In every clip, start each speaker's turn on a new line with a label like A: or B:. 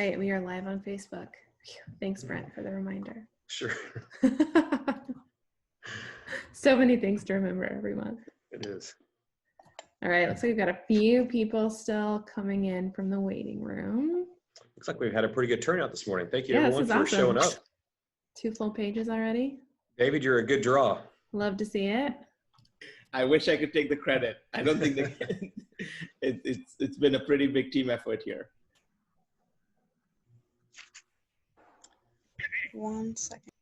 A: right. We are live on Facebook. Thanks, Brent, for the reminder.
B: Sure.
A: So many things to remember every month.
B: It is.
A: All right. Looks like we've got a few people still coming in from the waiting room.
B: Looks like we've had a pretty good turnout this morning. Thank you,
A: Yeah,
B: everyone, for
A: awesome.
B: showing up.
A: 2 full pages already.
B: David, you're a good draw.
A: Love to see it.
C: I wish I could take the credit. I don't think it's been a pretty big team effort here.
D: 1 second.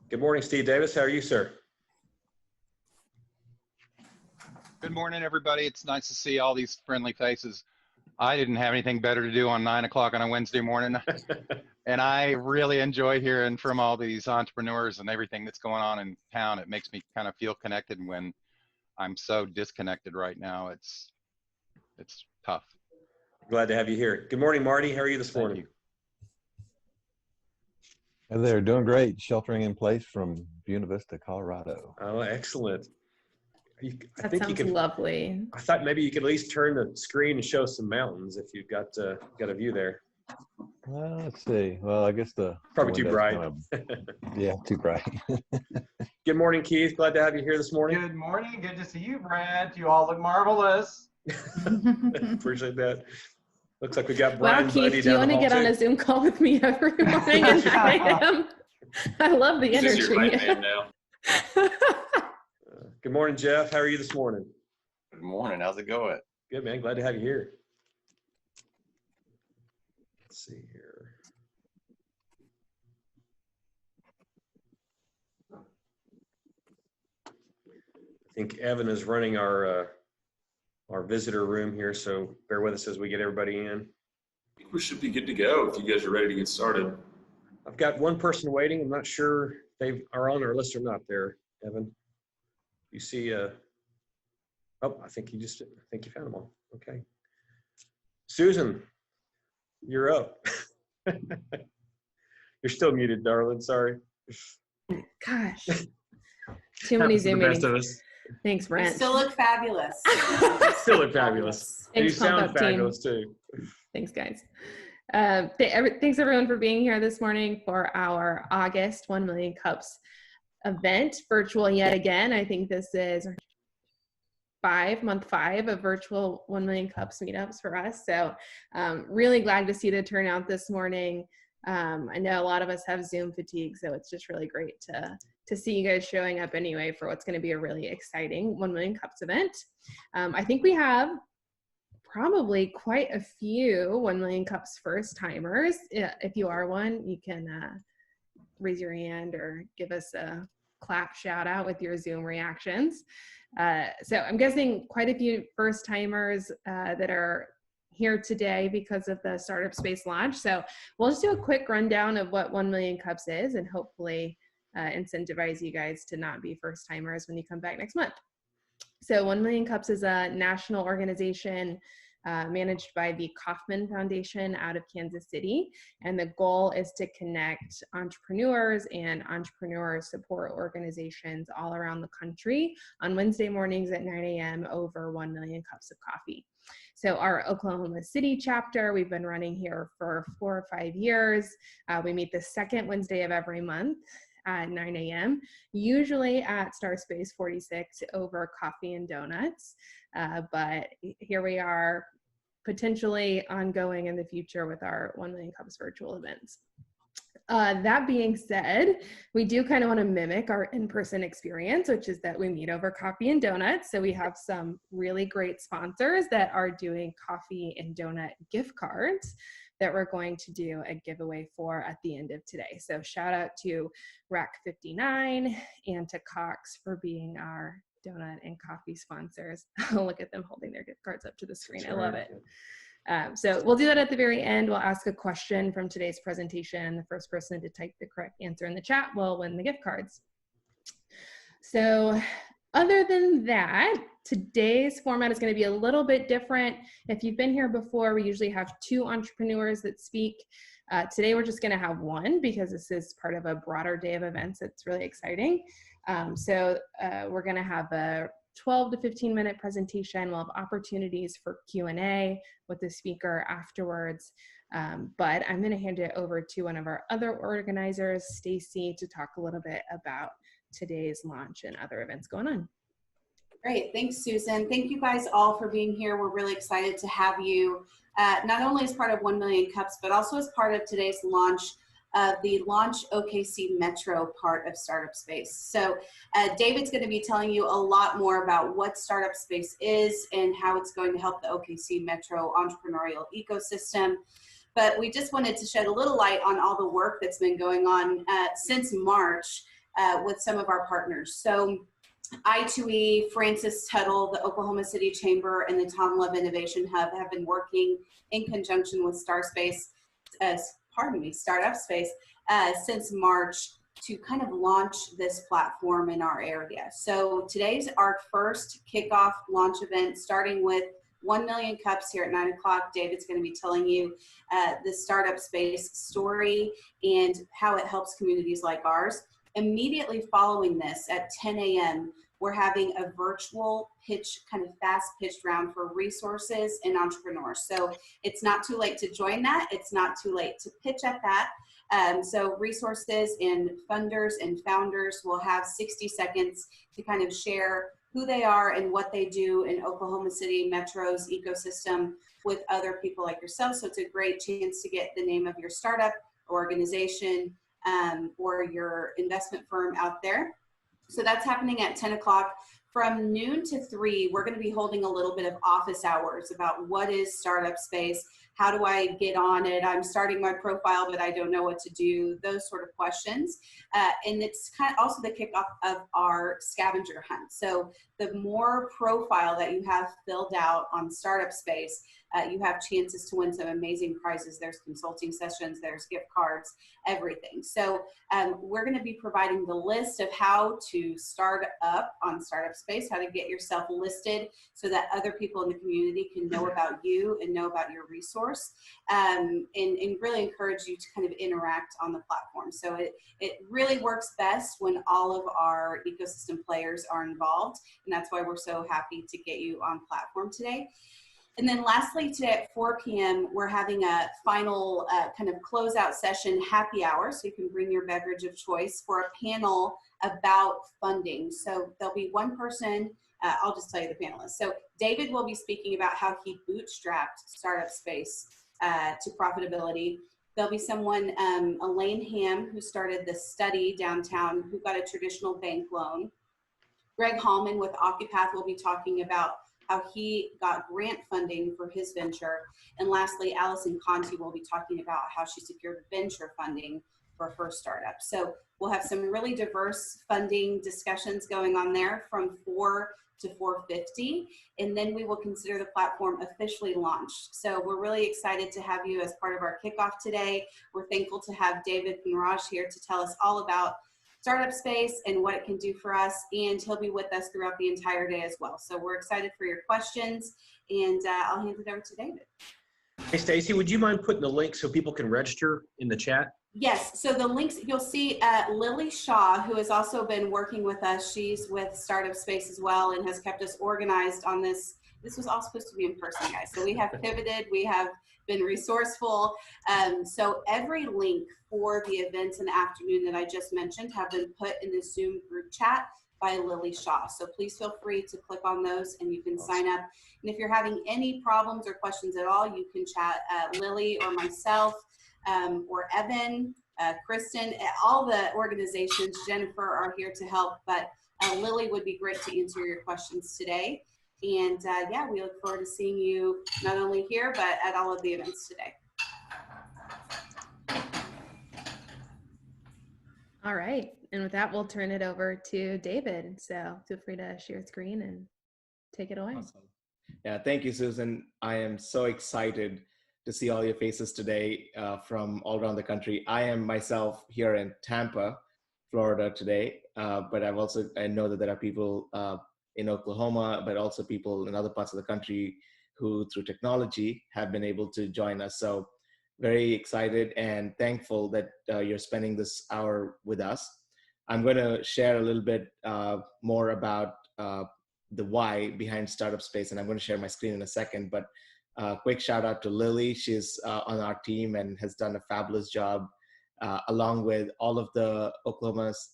B: Good morning, Steve Davis. How are you, sir?
E: Good morning, everybody. It's nice to see all these friendly faces. I didn't have anything better to do on 9 o'clock on a Wednesday morning. And I really enjoy hearing from all these entrepreneurs and everything that's going on in town. It makes me kind of feel connected when I'm so disconnected right now. It's tough.
B: Glad to have you here. Good morning, Marty. How are you this morning?
F: Hey there, doing great. Sheltering in place from Buena Vista, Colorado.
B: Oh, excellent.
A: That sounds lovely.
B: I thought maybe you could at least turn the screen and show some mountains if you've got a view there.
F: Let's see. Well, I guess
B: probably too bright.
F: Yeah, too bright.
B: Good morning, Keith. Glad to have you here this morning.
G: Good morning. Good to see you, Brent. You all look marvelous.
B: Appreciate that. Looks like we got Brian.
A: Wow, Keith, do you want to get on a Zoom call with me every morning at 9 a.m.? I love the energy.
H: This is your right man now.
B: Good morning, Jeff. How are you this morning?
H: Good morning. How's it going?
B: Good, man. Glad to have you here. Let's see here. I think Evan is running our visitor room here, so bear with us as we get everybody in.
H: I think we should be good to go if you guys are ready to get started.
B: I've got one person waiting. I'm not sure they are on our list or not there, Evan. You see, oh, I think you found them all. Okay. Susan, you're up. You're still muted, darling. Sorry.
A: Gosh. Too many Zoom meetings. Thanks,
D: You
A: Brent.
D: still look fabulous.
B: Still look fabulous.
A: Thanks,
B: You sound
A: Pump Up team.
B: fabulous too.
A: Thanks, guys. Thanks, everyone, for being here this morning for our August 1 Million Cups event, virtual yet again. I think this is month five of virtual 1 Million Cups meetups for us. So really glad to see the turnout this morning. I know a lot of us have Zoom fatigue, so it's just really great to see you guys showing up anyway for what's going to be a really exciting 1 Million Cups event. I think we have probably quite a few 1 Million Cups first timers. If you are one, you can raise your hand or give us a clap shout out with your Zoom reactions. So I'm guessing quite a few first timers that are here today because of the Startup Space launch. So we'll just do a quick rundown of what 1 Million Cups is and hopefully incentivize you guys to not be first timers when you come back next month. So 1 Million Cups is a national organization managed by the Kauffman Foundation out of Kansas City. And the goal is to connect entrepreneurs and entrepreneur support organizations all around the country on Wednesday mornings at 9 a.m. over 1 million cups of coffee. So our Oklahoma City chapter, we've been running here for 4 or 5 years. We meet the second Wednesday of every month at 9 a.m., usually at Starspace 46 over coffee and donuts. But here we are, potentially ongoing in the future with our 1 Million Cups virtual events. That being said, we do kind of want to mimic our in-person experience, which is that we meet over coffee and donuts. So we have some really great sponsors that are doing coffee and donut gift cards that we're going to do a giveaway for at the end of today. So shout out to Rack 59 and to Cox for being our donut and coffee sponsors. Look at them holding their gift cards up to the screen. I love it. So we'll do that at the very end. We'll ask a question from today's presentation. The first person to type the correct answer in the chat will win the gift cards. So other than that, today's format is going to be a little bit different. If you've been here before, we usually have 2 entrepreneurs that speak. Today, we're just going to have 1 because this is part of a broader day of events. It's really exciting. So we're going to have a 12 to 15-minute presentation. We'll have opportunities for Q&A with the speaker afterwards. But I'm going to hand it over to one of our other organizers, Stacy, to talk a little bit about today's launch and other events going on.
D: Great, thanks, Susan. Thank you guys all for being here. We're really excited to have you, not only as part of 1 Million Cups, but also as part of today's launch of the Launch OKC Metro part of Startup Space. So David's going to be telling you a lot more about what Startup Space is and how it's going to help the OKC Metro entrepreneurial ecosystem. But we just wanted to shed a little light on all the work that's been going on since March with some of our partners. So I2E, Francis Tuttle, the Oklahoma City Chamber, and the Tom Love Innovation Hub have been working in conjunction with Startup Space since March to kind of launch this platform in our area. So today's our first kickoff launch event, starting with 1 Million Cups here at 9 o'clock. David's going to be telling you the Startup Space story and how it helps communities like ours. Immediately following this at 10 a.m., we're having a virtual pitch, kind of fast pitched round for resources and entrepreneurs. So it's not too late to join that. It's not too late to pitch at that. So resources and funders and founders will have 60 seconds to kind of share who they are and what they do in Oklahoma City Metro's ecosystem with other people like yourself. So it's a great chance to get the name of your startup or organization or your investment firm out there. So that's happening at 10 o'clock. From noon to 3, we're going to be holding a little bit of office hours about what is Startup Space, how do I get on it, I'm starting my profile but I don't know what to do, those sort of questions. And it's kind of also the kickoff of our scavenger hunt. So the more profile that you have filled out on Startup Space, you have chances to win some amazing prizes. There's consulting sessions, there's gift cards, everything. So we're going to be providing the list of how to start up on Startup Space, how to get yourself listed so that other people in the community can know about you and know about your resource, and really encourage you to kind of interact on the platform. So it really works best when all of our ecosystem players are involved, and that's why we're so happy to get you on platform today. And then lastly, today at 4 p.m., we're having a final kind of closeout session, happy hour, so you can bring your beverage of choice for a panel about funding. So there'll be one person, I'll just tell you the panelists. So David will be speaking about how he bootstrapped Startup Space to profitability. There'll be someone, Elaine Ham, who started the study downtown, who got a traditional bank loan. Greg Hallman with Occupath will be talking about how he got grant funding for his venture. And lastly, Allison Conti will be talking about how she secured venture funding for her startup. So we'll have some really diverse funding discussions going on there from 4 to 4:50, and then we will consider the platform officially launched. So we're really excited to have you as part of our kickoff today. We're thankful to have David Ponraj here to tell us all about Startup Space and what it can do for us, and he'll be with us throughout the entire day as well. So we're excited for your questions, and I'll hand it over to David.
B: Hey, Stacy, would you mind putting the link so people can register in the chat?
D: Yes, so the links, you'll see Lily Shaw, who has also been working with us. She's with Startup Space as well and has kept us organized on this. This was all supposed to be in person, guys. So we have pivoted, we have been resourceful. So every link for the events in the afternoon that I just mentioned have been put in the Zoom group chat by Lily Shaw. So please feel free to click on those and you can sign up. And if you're having any problems or questions at all, you can chat Lily or myself or Evan, Kristen, all the organizations, Jennifer, are here to help. But Lily would be great to answer your questions today. And yeah, we look forward to seeing you not only here, but at all of the events today.
A: All right. And with that, we'll turn it over to David. So feel free to share screen and take it away.
C: Awesome. Yeah, thank you, Susan. I am so excited to see all your faces today from all around the country. I am myself here in Tampa, Florida today, but I know that there are people in Oklahoma, but also people in other parts of the country who through technology have been able to join us. So very excited and thankful that you're spending this hour with us. I'm going to share a little bit more about the why behind Startup Space. And I'm going to share my screen in a second, but quick shout out to Lily. She's on our team and has done a fabulous job, along with all of the Oklahoma's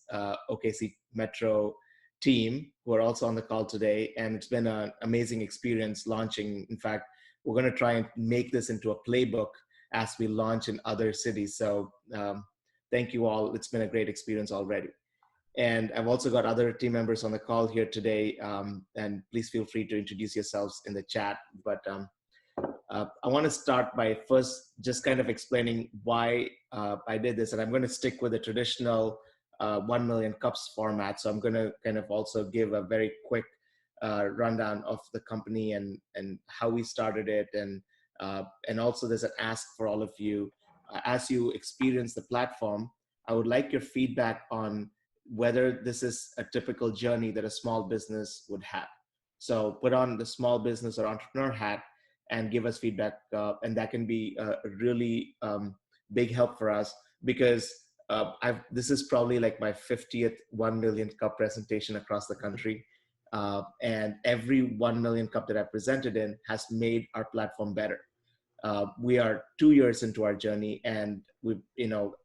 C: OKC Metro team who are also on the call today. And it's been an amazing experience launching. In fact, we're going to try and make this into a playbook as we launch in other cities. So thank you all. It's been a great experience already. And I've also got other team members on the call here today. And please feel free to introduce yourselves in the chat. But I want to start by first just kind of explaining why I did this. And I'm going to stick with the traditional 1 million cups format. So I'm going to kind of also give a very quick rundown of the company and how we started it. And also there's an ask for all of you. As you experience the platform, I would like your feedback on whether this is a typical journey that a small business would have. So put on the small business or entrepreneur hat and give us feedback. And that can be a really big help for us, because this is probably like my 50th 1 million cup presentation across the country. And every 1 million cup that I presented in has made our platform better. We are 2 years into our journey, and we,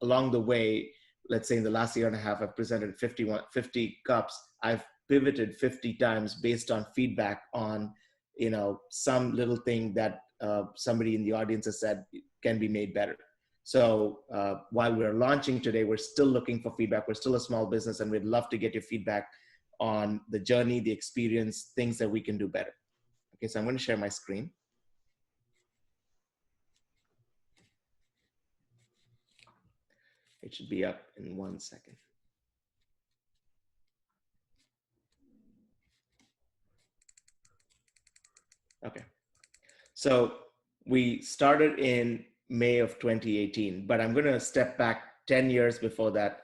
C: along the way, let's say in the last year and a half, I've presented 50 cups. I've pivoted 50 times based on feedback on, some little thing that somebody in the audience has said can be made better. So while we're launching today, we're still looking for feedback. We're still a small business, and we'd love to get your feedback on the journey, the experience, things that we can do better. Okay, so I'm going to share my screen. It should be up in 1 second. Okay, so we started in May of 2018, but I'm going to step back 10 years before that.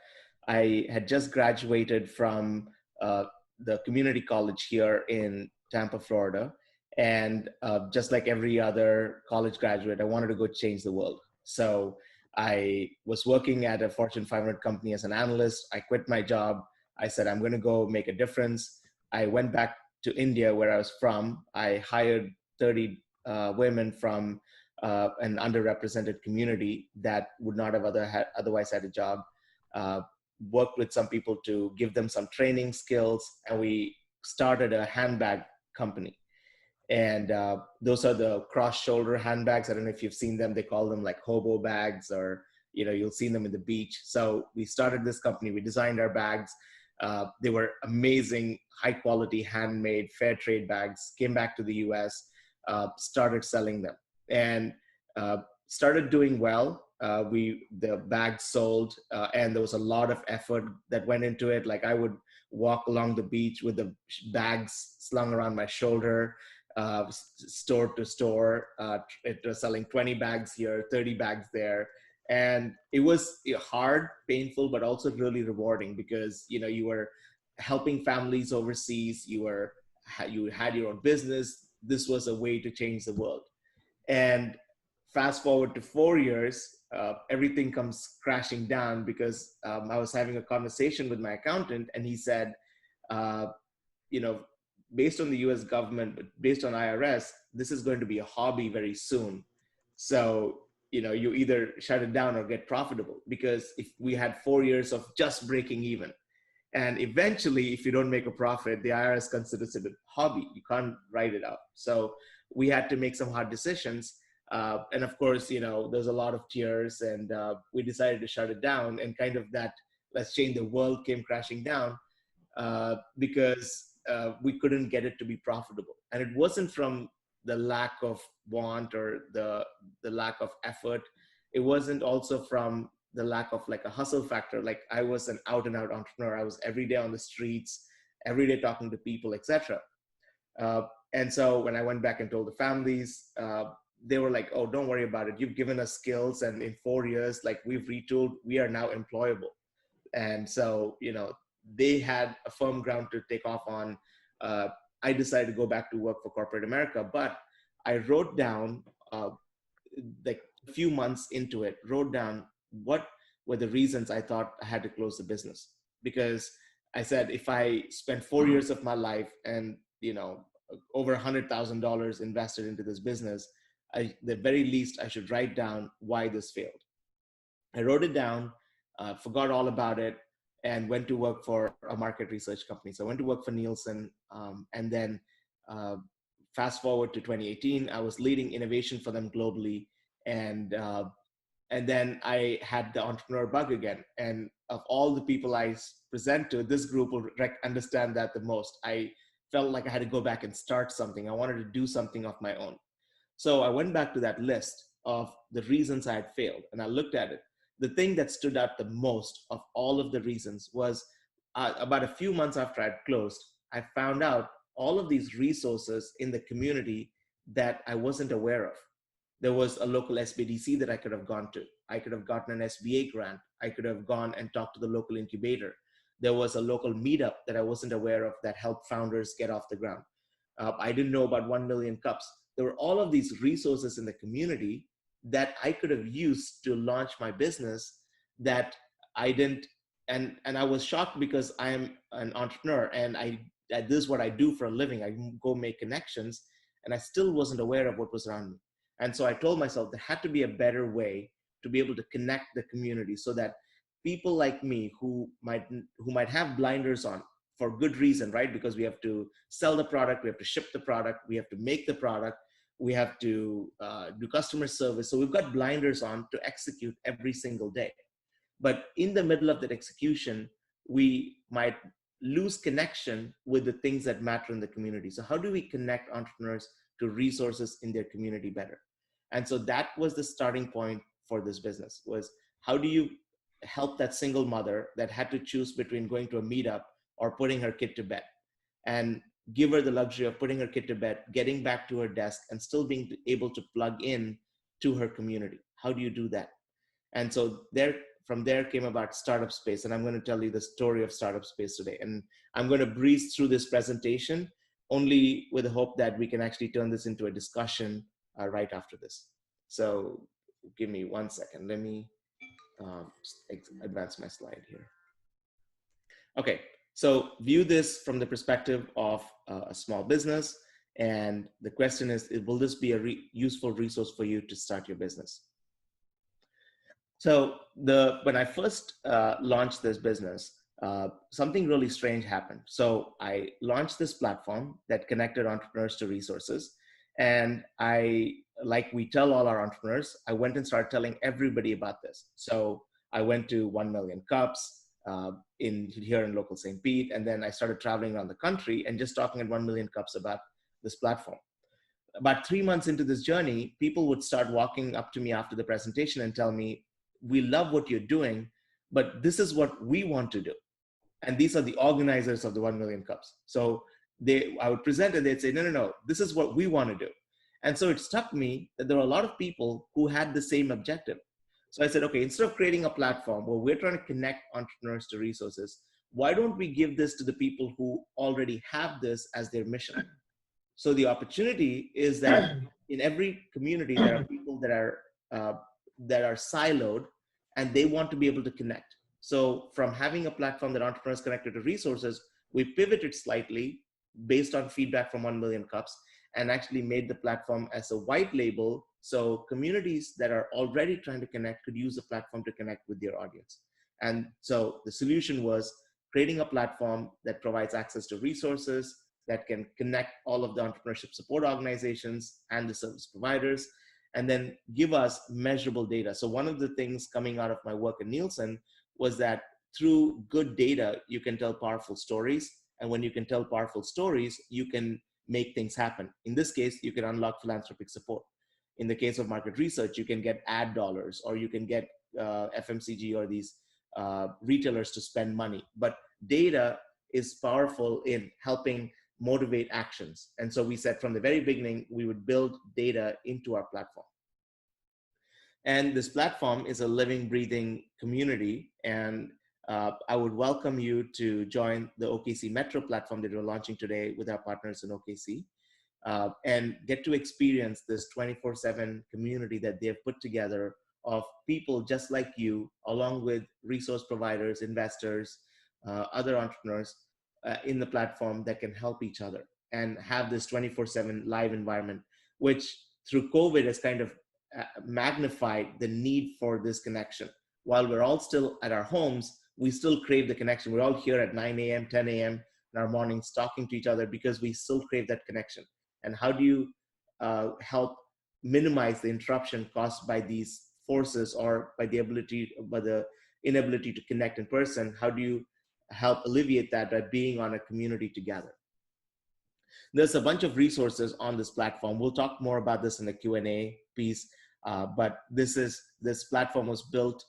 C: I had just graduated from the community college here in Tampa, Florida. And just like every other college graduate, I wanted to go change the world. So I was working at a Fortune 500 company as an analyst. I quit my job. I said, I'm going to go make a difference. I went back to India, where I was from. I hired 30 women from an underrepresented community that would not have otherwise had a job. Worked with some people to give them some training skills, and we started a handbag company. And those are the cross-shoulder handbags. I don't know if you've seen them. They call them like hobo bags, or you'll see them in the beach. So we started this company. We designed our bags. They were amazing, high-quality, handmade, fair trade bags. Came back to the U.S., started selling them, and started doing well. The bags sold, and there was a lot of effort that went into it. Like I would walk along the beach with the bags slung around my shoulder, store to store. It was selling 20 bags here, 30 bags there. And it was hard, painful, but also really rewarding, because you were helping families overseas. You had your own business. This was a way to change the world. And fast forward to 4 years, everything comes crashing down, because I was having a conversation with my accountant, and he said, based on the US government, but based on IRS, this is going to be a hobby very soon. So, you either shut it down or get profitable, because if we had 4 years of just breaking even, and eventually, if you don't make a profit, the IRS considers it a hobby. You can't write it out. So we had to make some hard decisions. And of course, there's a lot of tears, and we decided to shut it down, and kind of that let's change the world came crashing down, because we couldn't get it to be profitable. And it wasn't from the lack of want or the lack of effort. It wasn't also from the lack of like a hustle factor. Like I was an out and out entrepreneur. I was every day on the streets, every day talking to people, etc. And so when I went back and told the families, they were like, oh, don't worry about it. You've given us skills, and in 4 years, like we've retooled, we are now employable. And so, they had a firm ground to take off on. I decided to go back to work for corporate America, but I wrote down, like a few months into it, wrote down what were the reasons I thought I had to close the business. Because I said, if I spent 4 years of my life and over $100,000 invested into this business, the very least I should write down why this failed. I wrote it down, forgot all about it, and went to work for a market research company. So I went to work for Nielsen, and then fast forward to 2018, I was leading innovation for them globally, and then I had the entrepreneur bug again. And of all the people I present to, this group will understand that the most. I felt like I had to go back and start something. I wanted to do something of my own. So I went back to that list of the reasons I had failed, and I looked at it. The thing that stood out the most of all of the reasons was about a few months after I'd closed, I found out all of these resources in the community that I wasn't aware of. There was a local SBDC that I could have gone to. I could have gotten an SBA grant. I could have gone and talked to the local incubator. There was a local meetup that I wasn't aware of that helped founders get off the ground. I didn't know about 1 million cups. There were all of these resources in the community that I could have used to launch my business that I didn't. And I was shocked because I am an entrepreneur and this is what I do for a living. I go make connections, and I still wasn't aware of what was around me. And so I told myself there had to be a better way to be able to connect the community so that people like me who might have blinders on for good reason, right? Because we have to sell the product, we have to ship the product, we have to make the product, we have to do customer service. So we've got blinders on to execute every single day. But in the middle of that execution, we might lose connection with the things that matter in the community. So how do we connect entrepreneurs to resources in their community better? And so that was the starting point for this business, was how do you help that single mother that had to choose between going to a meetup or putting her kid to bed, and give her the luxury of putting her kid to bed, getting back to her desk, and still being able to plug in to her community. How do you do that? And so from there came about Startup Space. And I'm going to tell you the story of Startup Space today. And I'm going to breeze through this presentation only with the hope that we can actually turn this into a discussion right after this. So give me 1 second. Let me advance my slide here. Okay, so view this from the perspective of a small business. And the question is, will this be a useful resource for you to start your business? So when I first launched this business, something really strange happened. So I launched this platform that connected entrepreneurs to resources. And like we tell all our entrepreneurs, I went and started telling everybody about this. So I went to 1 Million Cups here in local St. Pete. And then I started traveling around the country and just talking at 1 Million Cups about this platform. About 3 months into this journey, people would start walking up to me after the presentation and tell me, we love what you're doing, but this is what we want to do. And these are the organizers of the 1 Million Cups. So I would present and they'd say, no, this is what we want to do. And so it struck me that there were a lot of people who had the same objective. So I said, okay, instead of creating a platform where we're trying to connect entrepreneurs to resources, why don't we give this to the people who already have this as their mission? So the opportunity is that in every community, there are people that are siloed and they want to be able to connect. So from having a platform that entrepreneurs connected to resources, we pivoted slightly based on feedback from 1 Million Cups and actually made the platform as a white label. So communities that are already trying to connect could use the platform to connect with their audience. And so the solution was creating a platform that provides access to resources, that can connect all of the entrepreneurship support organizations and the service providers, and then give us measurable data. So one of the things coming out of my work at Nielsen was that through good data, you can tell powerful stories. And when you can tell powerful stories, you can make things happen. In this case, you can unlock philanthropic support. In the case of market research, you can get ad dollars, or you can get FMCG or these retailers to spend money. But data is powerful in helping motivate actions. And so we said from the very beginning, we would build data into our platform. And this platform is a living, breathing community. And I would welcome you to join the OKC Metro platform that we're launching today with our partners in OKC, and get to experience this 24/7 community that they've put together of people just like you, along with resource providers, investors, other entrepreneurs in the platform that can help each other. and have this 24/7 live environment, which through COVID has kind of magnified the need for this connection. While we're all still at our homes, we still crave the connection. We're all here at 9 a.m., 10 a.m. in our mornings talking to each other because we still crave that connection. And how do you help minimize the interruption caused by these forces or by the inability to connect in person? How do you help alleviate that by being on a community together? There's a bunch of resources on this platform. We'll talk more about this in the Q&A piece, but this platform was built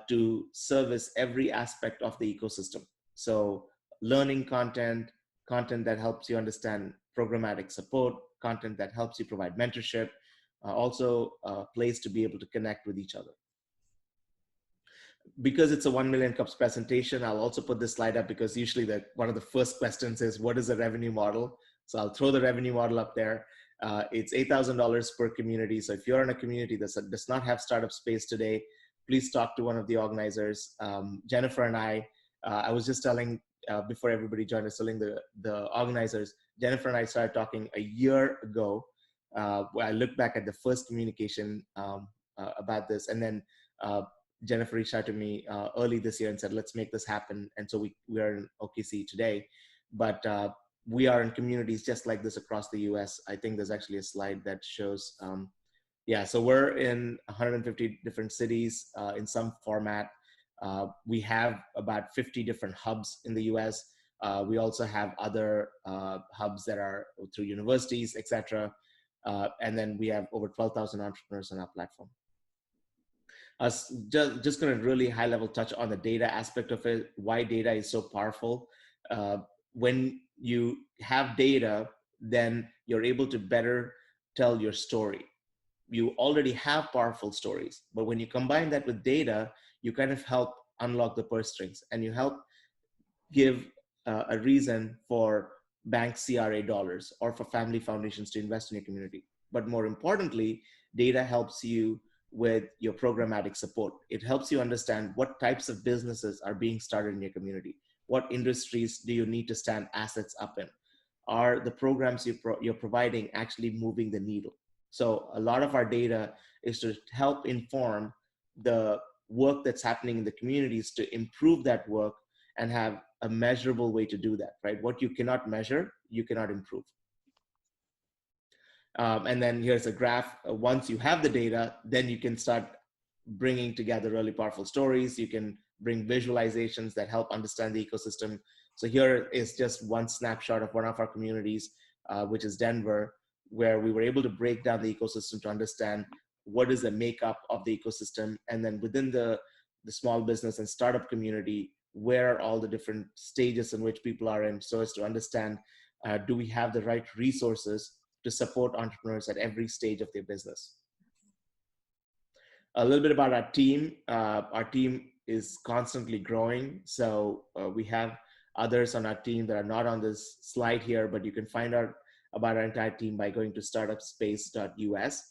C: to service every aspect of the ecosystem. So learning content that helps you understand programmatic support, content that helps you provide mentorship, also a place to be able to connect with each other. Because it's a 1 million cups presentation, I'll also put this slide up because usually one of the first questions is, what is the revenue model? So I'll throw the revenue model up there. It's $8,000 per community. So if you're in a community that does not have startup space today, please talk to one of the organizers. Jennifer and I was just telling, before everybody joined us, telling the organizers, Jennifer and I started talking a year ago, where I looked back at the first communication about this. And then Jennifer reached out to me early this year and said, let's make this happen. And so we are in OKC today, but we are in communities just like this across the US. I think there's actually a slide that shows, so we're in 150 different cities in some format. We have about 50 different hubs in the US. We also have other hubs that are through universities, etc. And then we have over 12,000 entrepreneurs on our platform. Just going to really high level touch on the data aspect of it, why data is so powerful. When you have data, then you're able to better tell your story. You already have powerful stories, but when you combine that with data, you kind of help unlock the purse strings and you help give a reason for bank CRA dollars or for family foundations to invest in your community. But more importantly, data helps you with your programmatic support. It helps you understand what types of businesses are being started in your community. What industries do you need to stand assets up in? Are the programs you're providing actually moving the needle? So a lot of our data is to help inform the work that's happening in the communities to improve that work and have a measurable way to do that, right? What you cannot measure, you cannot improve. And then here's a graph. Once you have the data, then you can start bringing together really powerful stories. You can bring visualizations that help understand the ecosystem. So here is just one snapshot of one of our communities, which is Denver, where we were able to break down the ecosystem to understand what is the makeup of the ecosystem. And then within the small business and startup community, where are all the different stages in which people are in, so as to understand, do we have the right resources to support entrepreneurs at every stage of their business. A little bit about our team. Our team is constantly growing. So we have others on our team that are not on this slide here, but you can find out about our entire team by going to startupspace.us.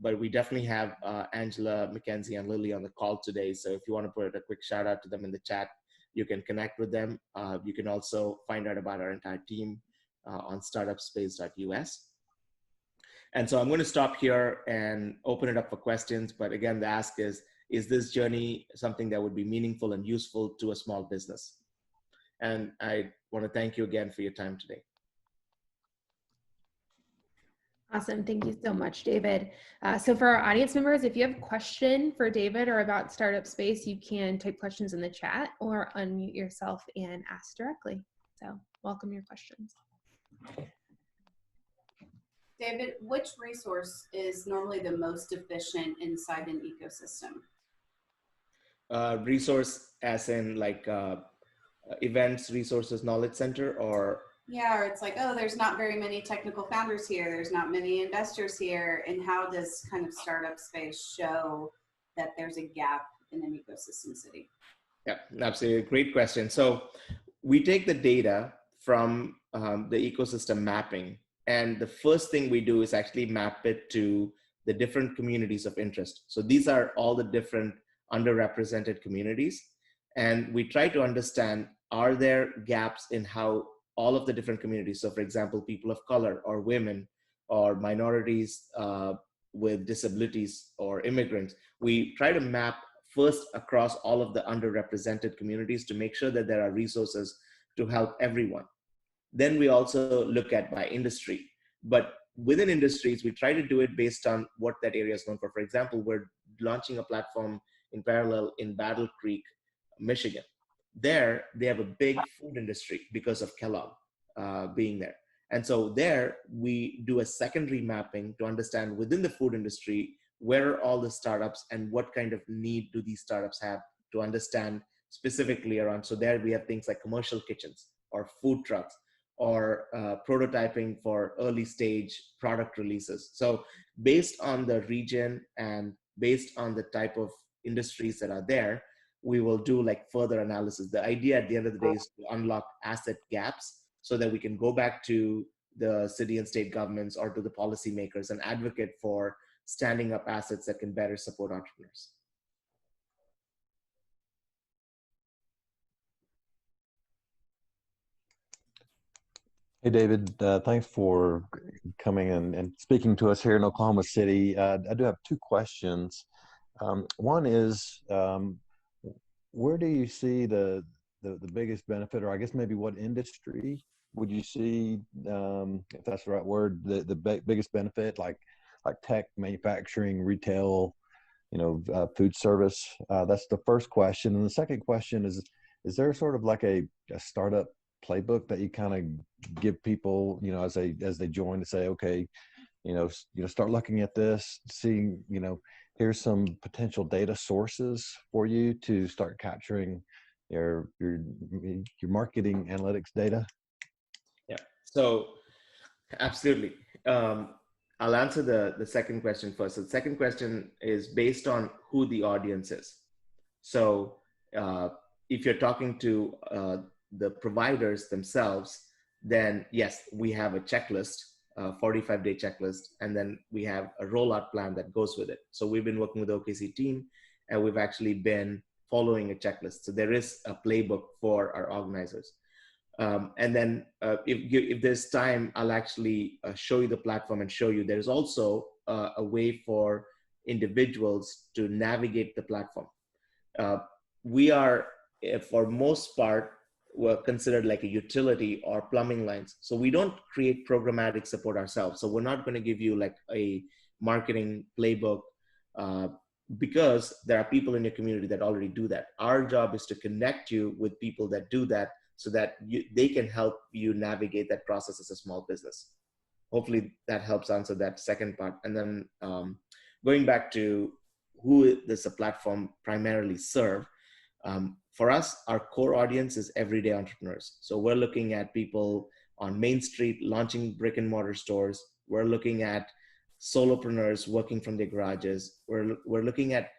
C: But we definitely have Angela, Mackenzie, and Lily on the call today. So if you want to put a quick shout out to them in the chat, you can connect with them. You can also find out about our entire team on startupspace.us. And so I'm going to stop here and open it up for questions. But again, the ask is this journey something that would be meaningful and useful to a small business? And I want to thank you again for your time today.
A: Awesome. Thank you so much, David. So for our audience members, if you have a question for David or about Startup Space, you can type questions in the chat or unmute yourself and ask directly. So welcome your questions.
D: David, which resource is normally the most efficient inside an ecosystem?
C: Resource as in like events, resources, knowledge center, or?
D: Yeah, or it's like, oh, there's not very many technical founders here. There's not many investors here. And how does kind of Startup Space show that there's a gap in an ecosystem city?
C: Yeah, absolutely. Great question. So we take the data from the ecosystem mapping. And the first thing we do is actually map it to the different communities of interest. So these are all the different underrepresented communities. And we try to understand, are there gaps in how all of the different communities. So for example, people of color or women or minorities with disabilities or immigrants, we try to map first across all of the underrepresented communities to make sure that there are resources to help everyone. Then we also look at by industry, but within industries, we try to do it based on what that area is known for. For example, we're launching a platform in parallel in Battle Creek, Michigan. There, they have a big food industry because of Kellogg being there. And so there, we do a secondary mapping to understand within the food industry, where are all the startups and what kind of need do these startups have to understand specifically around. So there we have things like commercial kitchens or food trucks or prototyping for early stage product releases. So based on the region and based on the type of industries that are there, we will do like further analysis. The idea at the end of the day is to unlock asset gaps so that we can go back to the city and state governments or to the policymakers and advocate for standing up assets that can better support entrepreneurs.
F: Hey, David, thanks for coming and speaking to us here in Oklahoma City. I do have two questions. One is, where do you see the biggest benefit, or I guess maybe what industry would you see, if that's the right word, the biggest benefit, like tech, manufacturing, retail, food service? That's the first question. And the second question is there sort of like a startup playbook that you kind of give people, as they join, to say, okay, start looking at this, seeing, here's some potential data sources for you to start capturing your marketing analytics data?
C: Yeah, so absolutely. I'll answer the second question first. So the second question is based on who the audience is. So if you're talking to the providers themselves, then yes, we have a checklist, a 45-day checklist, and then we have a rollout plan that goes with it. So we've been working with the OKC team, and we've actually been following a checklist. So there is a playbook for our organizers. And then if there's time, I'll actually show you the platform and show you there's also a way for individuals to navigate the platform. We are, for most part, we're considered like a utility or plumbing lines. So we don't create programmatic support ourselves. So we're not going to give you like a marketing playbook because there are people in your community that already do that. Our job is to connect you with people that do that so that they can help you navigate that process as a small business. Hopefully that helps answer that second part. And then going back to who does the platform primarily serve, for us, our core audience is everyday entrepreneurs. So we're looking at people on Main Street launching brick and mortar stores. We're looking at solopreneurs working from their garages. We're looking at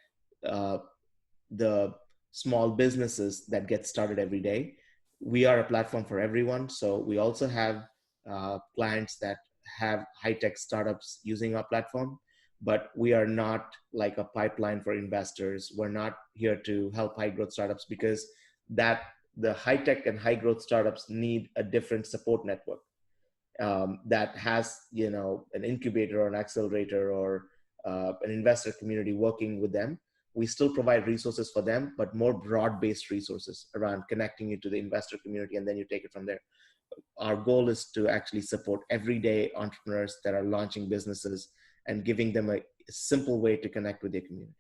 C: the small businesses that get started every day. We are a platform for everyone. So we also have clients that have high-tech startups using our platform, but we are not like a pipeline for investors. We're not here to help high-growth startups because the high-tech and high-growth startups need a different support network that has, an incubator or an accelerator or an investor community working with them. We still provide resources for them, but more broad-based resources around connecting you to the investor community, and then you take it from there. Our goal is to actually support everyday entrepreneurs that are launching businesses and giving them a simple way to connect with their community.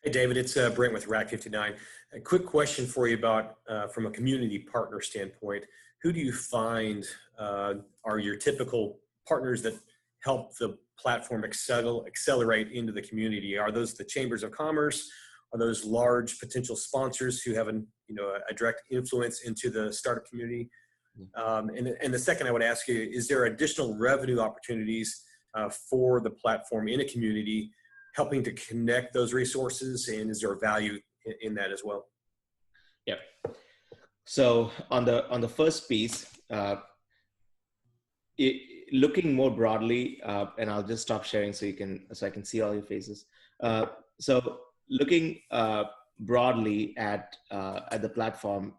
B: Hey, David, it's Brent with Rack 59. A quick question for you about, from a community partner standpoint, who do you find are your typical partners that help the platform accelerate into the community? Are those the chambers of commerce? Are those large potential sponsors who have a direct influence into the startup community? And the second I would ask you, is there additional revenue opportunities for the platform in a community, helping to connect those resources, and is there value in that as well?
C: Yeah. So on the first piece, looking more broadly, and I'll just stop sharing so I can see all your faces. So looking broadly at the platform,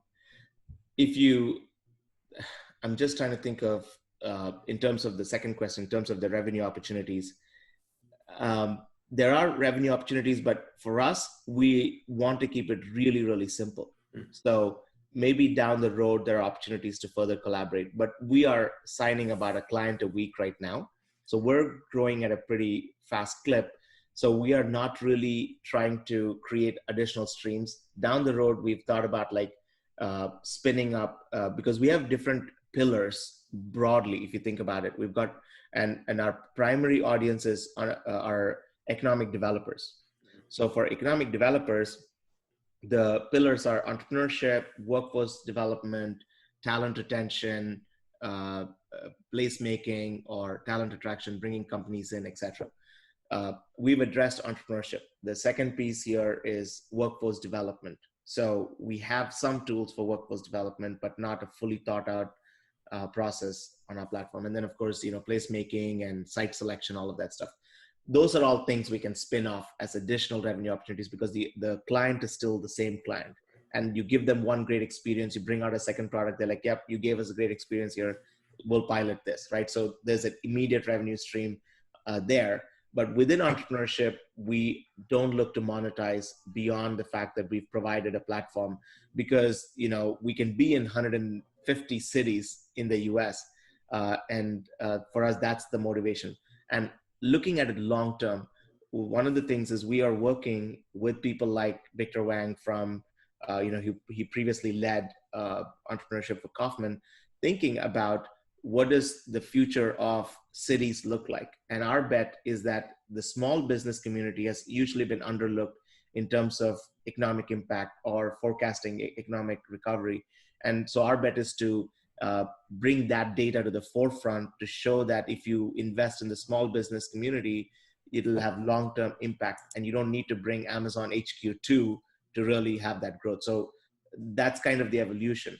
C: if you I'm just trying to think of, in terms of the second question, in terms of the revenue opportunities. There are revenue opportunities, but for us, we want to keep it really, really simple. So maybe down the road, there are opportunities to further collaborate, but we are signing about a client a week right now. So we're growing at a pretty fast clip. So we are not really trying to create additional streams. Down the road, we've thought about like spinning up, because we have different pillars broadly, if you think about it. We've got, and our primary audiences are economic developers. So for economic developers, the pillars are entrepreneurship, workforce development, talent retention, placemaking, or talent attraction, bringing companies in, etc. We've addressed entrepreneurship. The second piece here is workforce development. So we have some tools for workforce development, but not a fully thought out process on our platform. And then of course, placemaking and site selection, all of that stuff. Those are all things we can spin off as additional revenue opportunities, because the client is still the same client. And you give them one great experience, you bring out a second product, they're like, yep, you gave us a great experience here, we'll pilot this, right? So there's an immediate revenue stream there. But within entrepreneurship, we don't look to monetize beyond the fact that we've provided a platform, because we can be in 150 cities in the US, and for us, that's the motivation. And looking at it long term, one of the things is we are working with people like Victor Wang from, he previously led entrepreneurship for Kaufman, thinking about what does the future of cities look like. And our bet is that the small business community has usually been underlooked in terms of economic impact or forecasting economic recovery. And so our bet is to bring that data to the forefront to show that if you invest in the small business community, it'll have long-term impact, and you don't need to bring Amazon HQ2 to really have that growth. So that's kind of the evolution.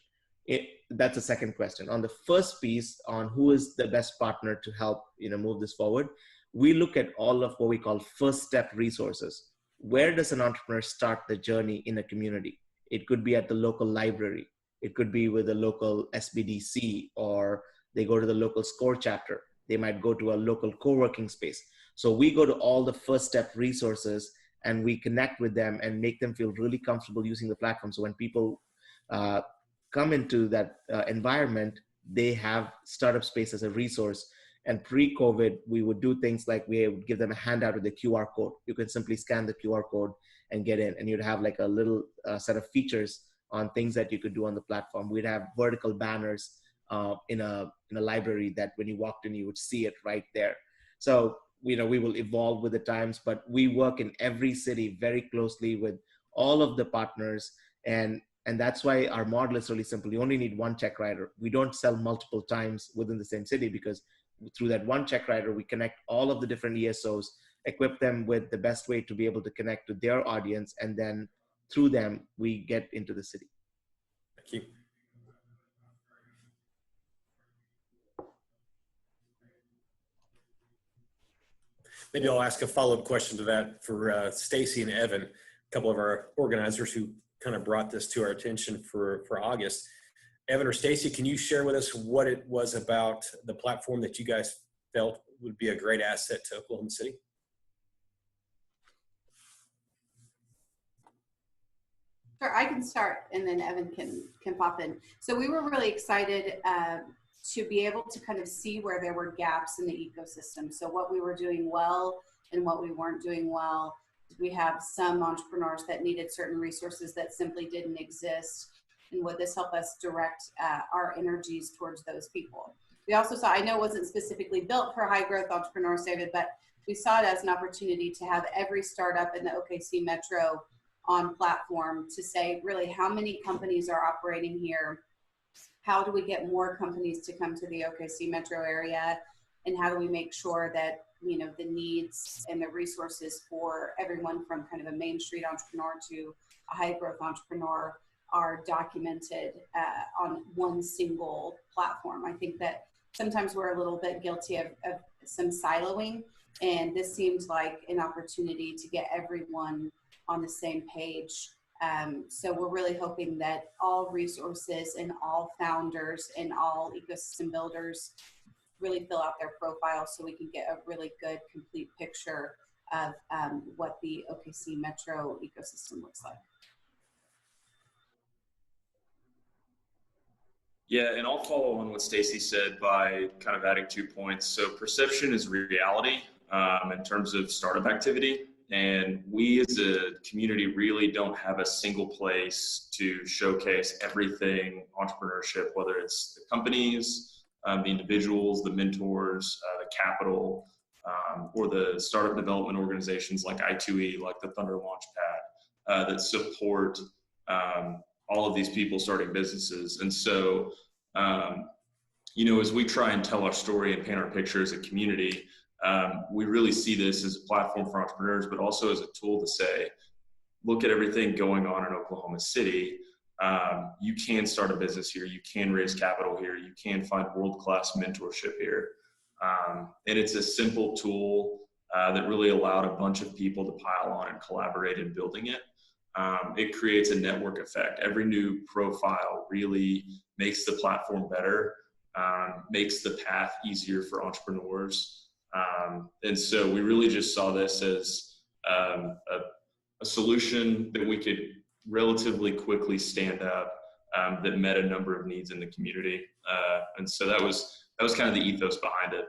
C: That's the second question. On the first piece, on who is the best partner to help move this forward, we look at all of what we call first step resources. Where does an entrepreneur start the journey in a community? It could be at the local library. It could be with a local SBDC, or they go to the local SCORE chapter. They might go to a local co-working space. So we go to all the first step resources and we connect with them and make them feel really comfortable using the platform. So when people come into that environment, they have Startup Space as a resource. And pre-COVID, we would do things like we would give them a handout with the QR code. You can simply scan the QR code and get in, and you'd have like a little set of features on things that you could do on the platform. We'd have vertical banners in a library that when you walked in, you would see it right there. So, we will evolve with the times, but we work in every city very closely with all of the partners. And that's why our model is really simple. You only need one check writer. We don't sell multiple times within the same city, because through that one check writer, we connect all of the different ESOs, equip them with the best way to be able to connect to their audience. And then through them, we get into the city.
B: Thank you. Maybe I'll ask a follow-up question to that for Stacy and Evan, a couple of our organizers who kind of brought this to our attention for August. Evan or Stacy, can you share with us what it was about the platform that you guys felt would be a great asset to Oklahoma City?
D: Sure, I can start and then Evan can pop in. So we were really excited to be able to kind of see where there were gaps in the ecosystem. So what we were doing well and what we weren't doing well. We have some entrepreneurs that needed certain resources that simply didn't exist. And would this help us direct our energies towards those people? We also saw, I know it wasn't specifically built for high growth entrepreneurs, David, but we saw it as an opportunity to have every startup in the OKC Metro on platform to say, really, how many companies are operating here? How do we get more companies to come to the OKC Metro area? And how do we make sure that, the needs and the resources for everyone from kind of a Main Street entrepreneur to a high growth entrepreneur are documented on one single platform? I think that sometimes we're a little bit guilty of some siloing, and this seemed like an opportunity to get everyone on the same page So we're really hoping that all resources and all founders and all ecosystem builders really fill out their profile so we can get a really good, complete picture of what the OKC Metro ecosystem looks like.
H: Yeah, and I'll follow on what Stacy said by kind of adding 2 points. So perception is reality in terms of startup activity. And we as a community really don't have a single place to showcase everything entrepreneurship, whether it's the companies, the individuals, the mentors, the capital, or the startup development organizations like I2E, like the Thunder Launchpad, that support all of these people starting businesses. And so, as we try and tell our story and paint our picture as a community, we really see this as a platform for entrepreneurs, but also as a tool to say, look at everything going on in Oklahoma City. You can start a business here. You can raise capital here. You can find world-class mentorship here. And it's a simple tool that really allowed a bunch of people to pile on and collaborate in building it. It creates a network effect. Every new profile really makes the platform better, makes the path easier for entrepreneurs. And so we really just saw this as a solution that we could relatively quickly stand up that met a number of needs in the community. And so that was kind of the ethos behind it.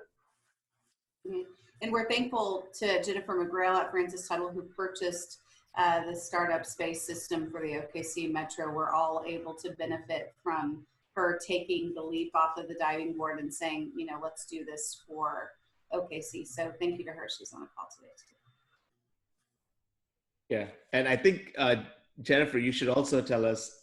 D: Mm-hmm. And we're thankful to Jennifer McGrail at Francis Tuttle, who purchased the startup space system for the OKC Metro. We're all able to benefit from her taking the leap off of the diving board and saying, let's do this for OKC. So thank you to her. She's on the call today too.
C: Yeah, and I think, Jennifer, you should also tell us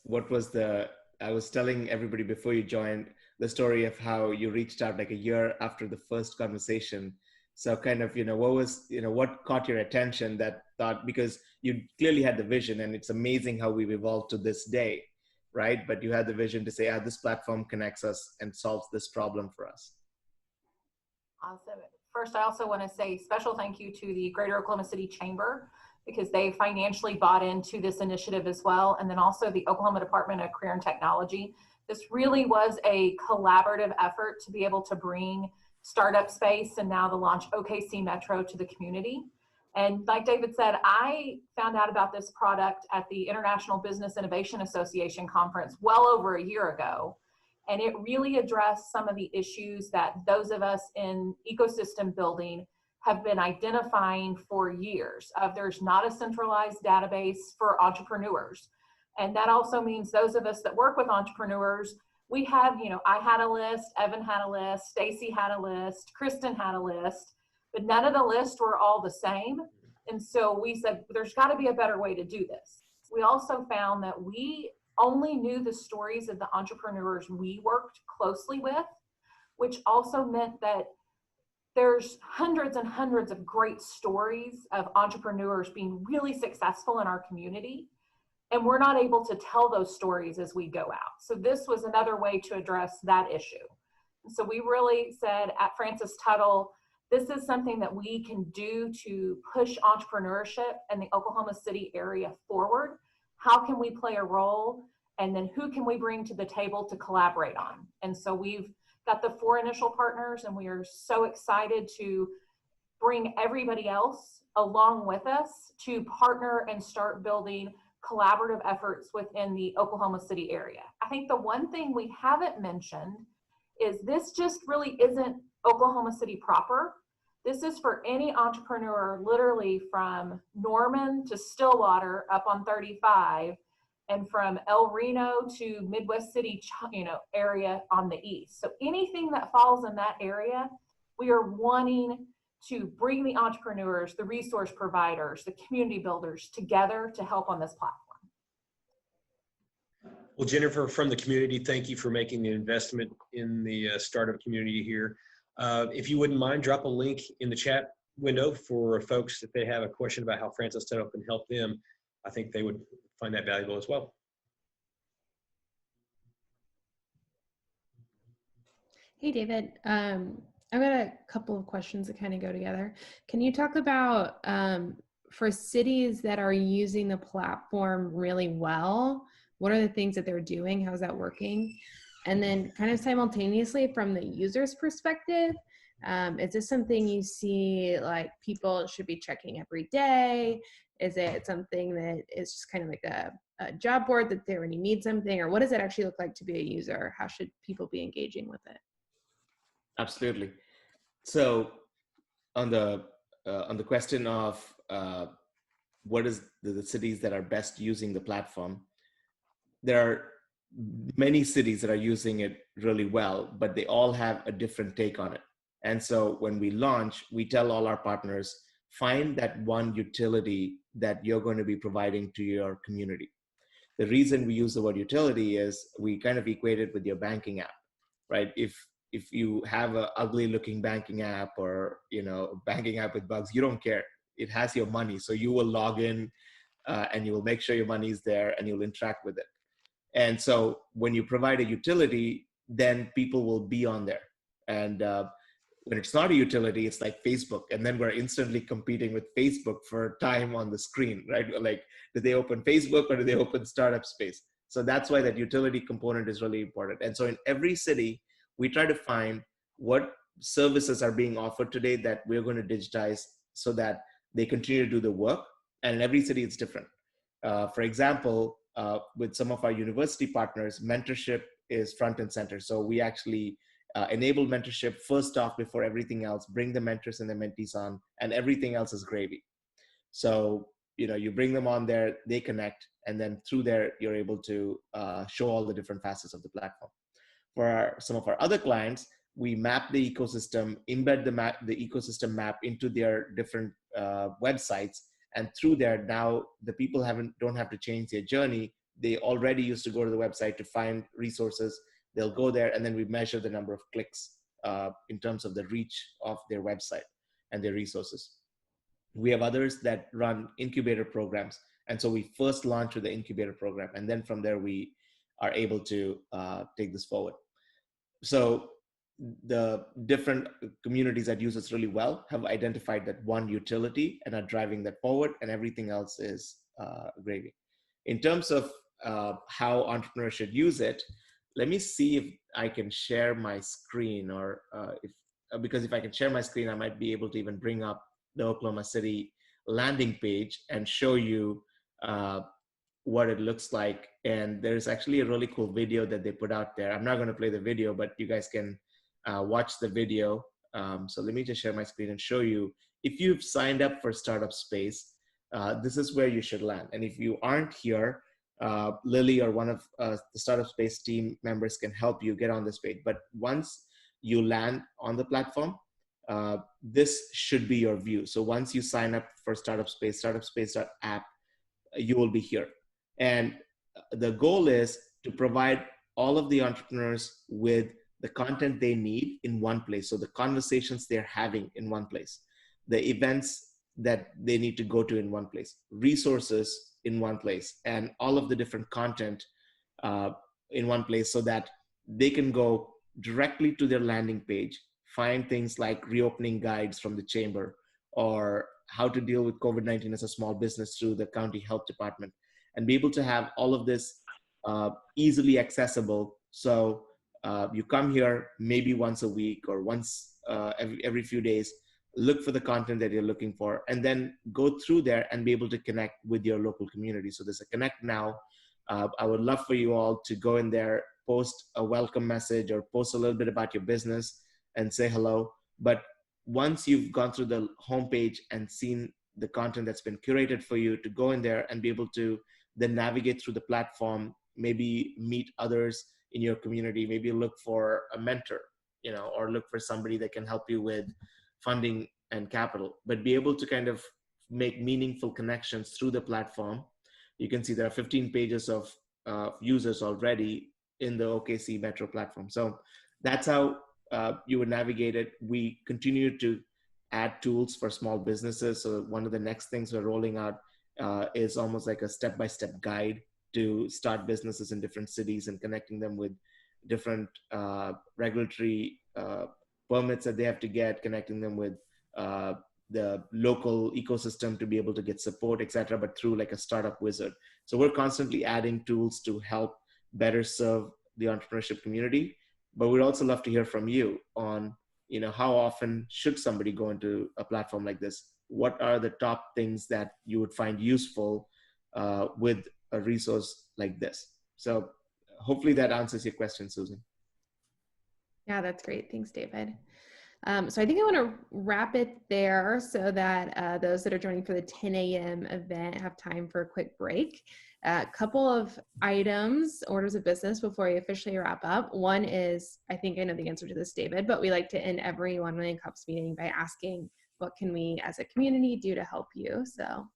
C: I was telling everybody before you joined the story of how you reached out like a year after the first conversation. So kind of, what caught your attention that thought, because you clearly had the vision, and it's amazing how we've evolved to this day, right? But you had the vision to say, this platform connects us and solves this problem for us.
I: Awesome. First, I also want to say special thank you to the Greater Oklahoma City Chamber, because they financially bought into this initiative as well. And then also the Oklahoma Department of Career and Technology. This really was a collaborative effort to be able to bring startup space and now the launch OKC Metro to the community. And like David said, I found out about this product at the International Business Innovation Association conference well over a year ago. And it really addressed some of the issues that those of us in ecosystem building have been identifying for years. There's not a centralized database for entrepreneurs. And that also means those of us that work with entrepreneurs, we have, I had a list, Evan had a list, Stacy had a list, Kristen had a list, but none of the lists were all the same. And so we said, there's got to be a better way to do this. We also found that we only knew the stories of the entrepreneurs we worked closely with, which also meant that there's hundreds and hundreds of great stories of entrepreneurs being really successful in our community, and we're not able to tell those stories as we go out. So this was another way to address that issue. And so we really said at Francis Tuttle, this is something that we can do to push entrepreneurship in the Oklahoma City area forward. How can we play a role? And then who can we bring to the table to collaborate on? And so we've got the 4 initial partners, and we are so excited to bring everybody else along with us to partner and start building collaborative efforts within the Oklahoma City area. I think the one thing we haven't mentioned is this just really isn't Oklahoma City proper. This is for any entrepreneur, literally from Norman to Stillwater up on 35, and from El Reno to Midwest City, area on the east. So anything that falls in that area, we are wanting to bring the entrepreneurs, the resource providers, the community builders together to help on this platform.
B: Well, Jennifer, from the community, thank you for making the investment in the startup community here. If you wouldn't mind, drop a link in the chat window for folks if they have a question about how Francis Tuttle can help them. I think they would find that valuable as well.
A: Hey, David. I've got a couple of questions that kind of go together. Can you talk about, for cities that are using the platform really well, what are the things that they're doing? How's that working? And then kind of simultaneously from the user's perspective, is this something you see like people should be checking every day? Is it something that is just kind of like a job board that they already need something? Or what does it actually look like to be a user? How should people be engaging with it?
C: Absolutely. So on the question of what is the cities that are best using the platform, there are many cities that are using it really well, but they all have a different take on it. And so when we launch, we tell all our partners, find that one utility that you're going to be providing to your community. The reason we use the word utility is we kind of equate it with your banking app, right? If you have an ugly looking banking app or a banking app with bugs, you don't care. It has your money, so you will log in and you will make sure your money is there and you'll interact with it. And so when you provide a utility, then people will be on there. And when it's not a utility, it's like Facebook. And then we're instantly competing with Facebook for time on the screen, right? Like, do they open Facebook or do they open Startup Space? So that's why that utility component is really important. And so in every city, we try to find what services are being offered today that we're going to digitize so that they continue to do the work. And in every city, it's different. For example, with some of our university partners, mentorship is front and center. So we actually enable mentorship first off before everything else, bring the mentors and the mentees on, and everything else is gravy. So, you bring them on there, they connect, and then through there, you're able to show all the different facets of the platform. For some of our other clients, we map the ecosystem, embed the ecosystem map into their different websites. And through there, now the people don't have to change their journey. They already used to go to the website to find resources. They'll go there, and then we measure the number of clicks in terms of the reach of their website and their resources. We have others that run incubator programs. And so we first launch with the incubator program, and then from there, we are able to take this forward. So the different communities that use us really well have identified that one utility and are driving that forward, and everything else is gravy. In terms of how entrepreneurs should use it, let me see if I can share my screen, or because if I can share my screen, I might be able to even bring up the Oklahoma City landing page and show you what it looks like. And there's actually a really cool video that they put out there. I'm not going to play the video, but you guys can watch the video. So let me just share my screen and show you. If you've signed up for Startup Space, this is where you should land. And if you aren't here, Lily or one of the Startup Space team members can help you get on this page. But once you land on the platform, this should be your view. So once you sign up for Startup Space, startupspace.app, you will be here. And the goal is to provide all of the entrepreneurs with the content they need in one place. So the conversations they're having in one place, the events that they need to go to in one place, resources in one place, and all of the different content in one place, so that they can go directly to their landing page, find things like reopening guides from the chamber, or how to deal with COVID-19 as a small business through the county health department, and be able to have all of this easily accessible. So you come here maybe once a week or once every few days, look for the content that you're looking for, and then go through there and be able to connect with your local community. So there's a connect now. I would love for you all to go in there, post a welcome message or post a little bit about your business and say hello. But once you've gone through the homepage and seen the content that's been curated for you, to go in there and be able to then navigate through the platform, maybe meet others in your community, maybe look for a mentor, or look for somebody that can help you with funding and capital, but be able to kind of make meaningful connections through the platform. You can see there are 15 pages of users already in the OKC Metro platform. So that's how you would navigate it. We continue to add tools for small businesses. So one of the next things we're rolling out is almost like a step-by-step guide to start businesses in different cities and connecting them with different regulatory permits that they have to get, connecting them with the local ecosystem to be able to get support, etc., but through like a startup wizard. So we're constantly adding tools to help better serve the entrepreneurship community. But we'd also love to hear from you on, how often should somebody go into a platform like this? What are the top things that you would find useful with a resource like this? So hopefully that answers your question, Susan.
A: Yeah, that's great. Thanks, David. So I think I want to wrap it there so that those that are joining for the 10 a.m. event have time for a quick break. A couple of items, orders of business before we officially wrap up. One is, I think I know the answer to this, David, but we like to end every 1 Million Cups meeting by asking, what can we as a community do to help you? So.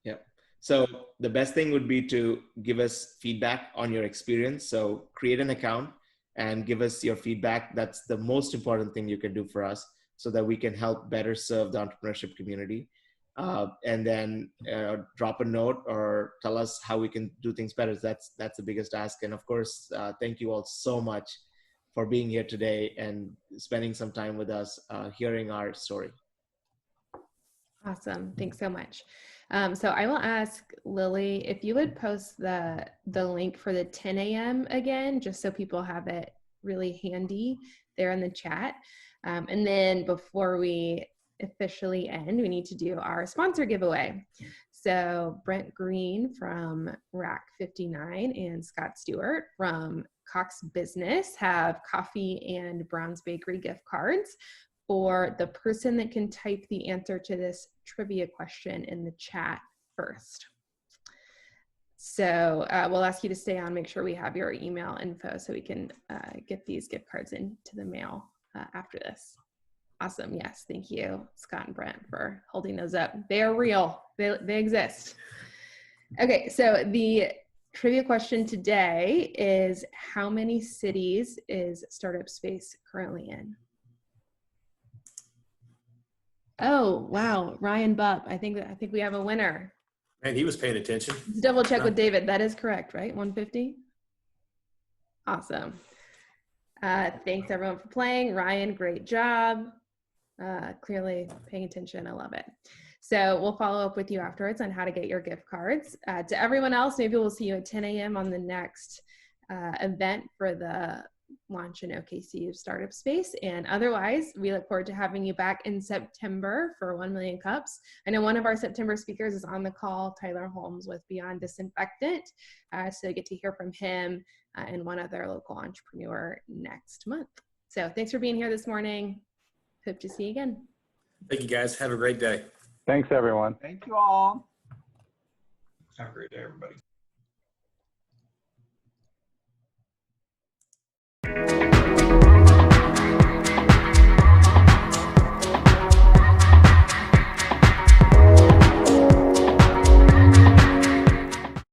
C: Yeah. So the best thing would be to give us feedback on your experience. So create an account and give us your feedback. That's the most important thing you can do for us so that we can help better serve the entrepreneurship community. And then drop a note or tell us how we can do things better. That's the biggest ask. And of course, thank you all so much for being here today and spending some time with us, hearing our story.
A: Awesome. Thanks so much. So I will ask Lily if you would post the link for the 10 a.m. again, just so people have it really handy there in the chat. And then before we officially end, we need to do our sponsor giveaway. So Brent Green from Rack 59 and Scott Stewart from Cox Business have coffee and Brown's Bakery gift cards for the person that can type the answer to this trivia question in the chat first. So we'll ask you to stay on, make sure we have your email info so we can get these gift cards into the mail after this. Awesome. Yes. Thank you, Scott and Brent, for holding those up. They are real. They exist. Okay. So the trivia question today is, how many cities is Startup Space currently in? Oh, wow. Ryan Bupp. I think we have a winner.
B: Man, he was paying attention.
A: Let's double check with David. That is correct, right? 150? Awesome. Thanks everyone for playing. Ryan, great job. Clearly paying attention. I love it. So we'll follow up with you afterwards on how to get your gift cards. To everyone else, maybe we'll see you at 10 a.m. on the next event for the launch in OKC of Startup Space. And otherwise, we look forward to having you back in September for 1 Million Cups. I know one of our September speakers is on the call, Tyler Holmes with Beyond Disinfectant. So get to hear from him and one other local entrepreneur next month. So thanks for being here this morning. Hope to see you again.
B: Thank you guys. Have a great day.
J: Thanks everyone.
G: Thank you all.
B: Have a great day, everybody.